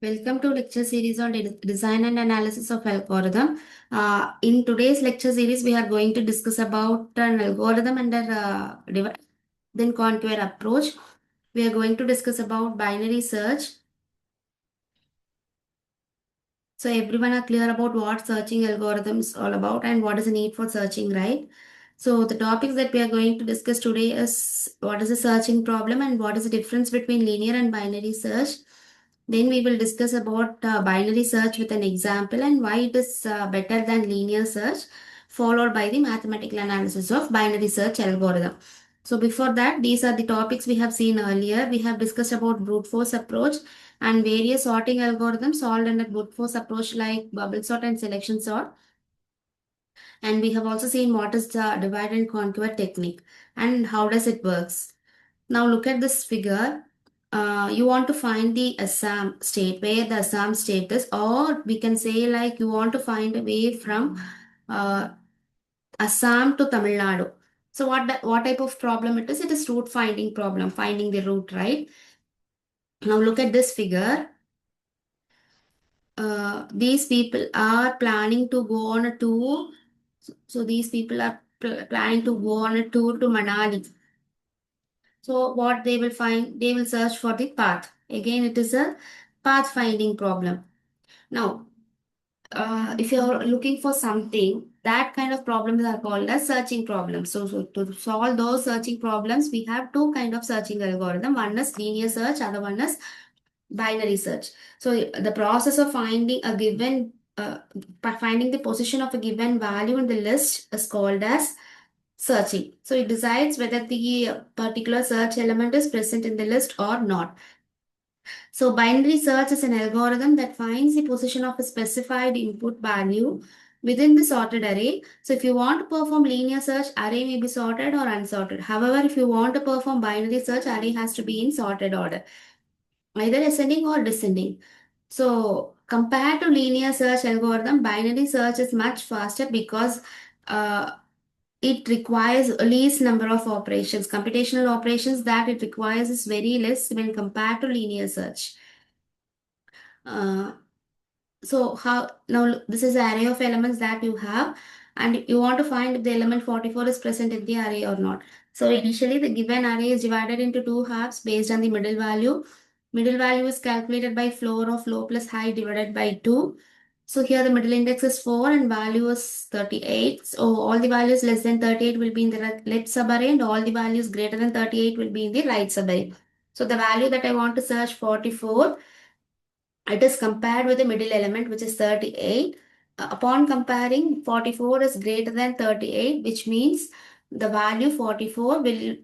Welcome to lecture series on design and analysis of algorithm. In today's lecture series, we are going to discuss about an algorithm under then contour approach. We are going to discuss about binary search. So everyone are clear about what searching algorithm is all about and what is the need for searching, right? So the topics that we are going to discuss today is what is the searching problem and what is the difference between linear and binary search. Then we will discuss about binary search with an example and why it is better than linear search, followed by the mathematical analysis of binary search algorithm. So before that, these are the topics we have seen earlier. We have discussed about brute force approach and various sorting algorithms solved under brute force approach like bubble sort and selection sort. And we have also seen what is the divide and conquer technique and how does it works. Now look at this figure. You want to find the Assam state, where the Assam state is, or we can say like you want to find a way from uh, Assam to Tamil Nadu. So what type of problem it is? It is root finding problem, finding the root, right? Now look at this figure. These people are planning to go on a tour. So these people are planning to go on a tour to Manali. So what they will find, they will search for the path. Again, it is a path finding problem. Now, if you're looking for something, that kind of problems are called as searching problems. So to solve those searching problems, we have two kind of searching algorithm. One is linear search, other one is binary search. So the process of finding a given, finding the position of a given value in the list is called as searching. So it decides whether the particular search element is present in the list or not. So binary search is an algorithm that finds the position of a specified input value within the sorted array. So if you want to perform linear search, array may be sorted or unsorted. However, if you want to perform binary search, array has to be in sorted order, either ascending or descending. So compared to linear search algorithm, binary search is much faster because uh, it requires least number of operations. Computational operations that it requires is very less when compared to linear search. Uh, so how now this is the array of elements that you have, and you want to find if the element 44 is present in the array or not. So initially the given array is divided into two halves based on the middle value. Middle value is calculated by floor of low plus high divided by 2. So here the middle index is 4 and value is 38. So all the values less than 38 will be in the left subarray and all the values greater than 38 will be in the right subarray. So the value that I want to search 44, it is compared with the middle element which is 38. Upon comparing, 44 is greater than 38, which means the value 44 will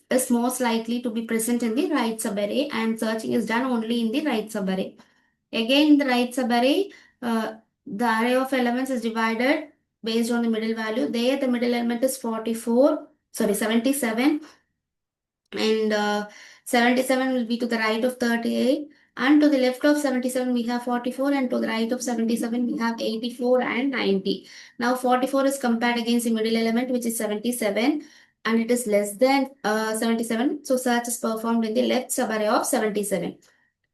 is most likely to be present in the right subarray and searching is done only in the right subarray. Again, in the right subarray, the array of elements is divided based on the middle value. There, the middle element is 44, sorry, 77, and 77 will be to the right of 38. And to the left of 77, we have 44, and to the right of 77, we have 84 and 90. Now, 44 is compared against the middle element, which is 77, and it is less than 77. So, search is performed in the left subarray of 77.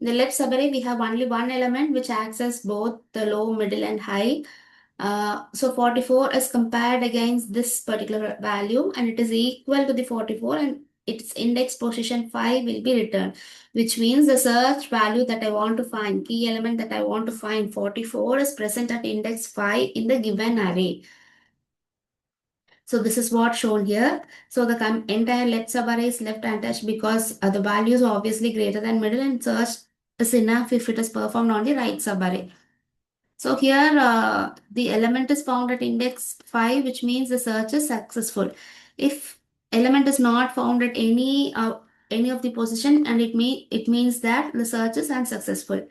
In the left subarray, we have only one element which acts as both the low, middle, and high. So 44 is compared against this particular value and it is equal to the 44 and its index position 5 will be returned, which means the search value that I want to find, key element that I want to find 44 is present at index 5 in the given array. So this is what shown here. So the entire left subarray is left untouched because the value is obviously greater than middle and search is enough if it is performed on the right subarray. So here the element is found at index 5, which means the search is successful. If element is not found at any of the position and it means that the search is unsuccessful.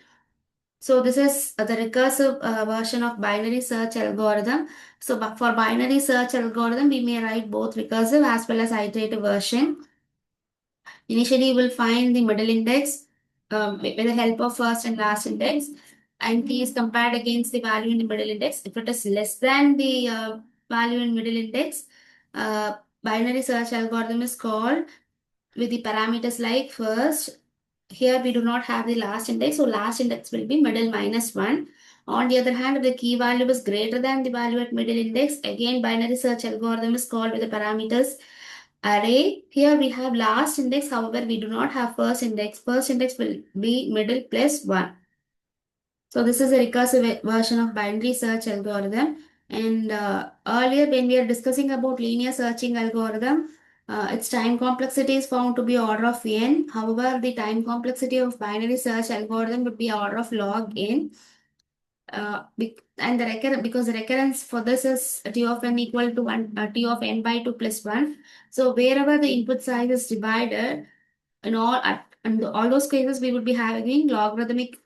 So this is the recursive version of binary search algorithm. So for binary search algorithm, we may write both recursive as well as iterative version. Initially, you will find the middle index with the help of first and last index, and t is compared against the value in the middle index. If it is less than the value in middle index, binary search algorithm is called with the parameters like first, here we do not have the last index, so last index will be middle minus 1. On the other hand, if the key value is greater than the value at middle index, again binary search algorithm is called with the parameters array. Here we have last index, however, we do not have first index. First index will be middle plus 1. So this is a recursive version of binary search algorithm. And earlier when we are discussing about linear searching algorithm, its time complexity is found to be order of n. However, the time complexity of binary search algorithm would be order of log n. And the because the recurrence for this is t of n equal to 1, t of n by 2 plus 1. So wherever the input size is divided, in all those cases, we would be having logarithmic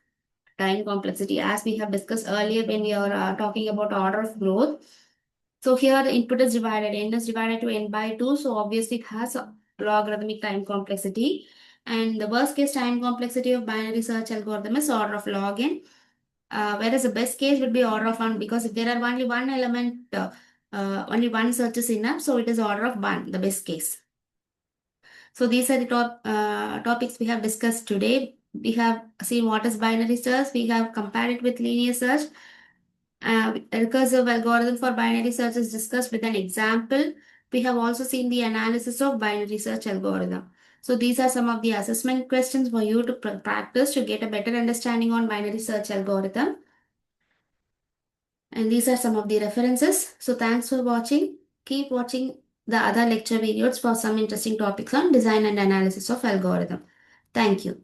time complexity as we have discussed earlier when we are talking about order of growth. So here the input is divided, n is divided to n by 2, so obviously it has a logarithmic time complexity. And the worst case time complexity of binary search algorithm is order of log n, whereas the best case would be order of 1, because if there are only one element, only one search is enough, so it is order of 1, the best case. So these are the topics we have discussed today. We have seen what is binary search. We have compared it with linear search. Recursive algorithm for binary search is discussed with an example. We have also seen the analysis of binary search algorithm. So these are some of the assessment questions for you to practice to get a better understanding on binary search algorithm. And these are some of the references. So thanks for watching. Keep watching the other lecture videos for some interesting topics on design and analysis of algorithm. Thank you.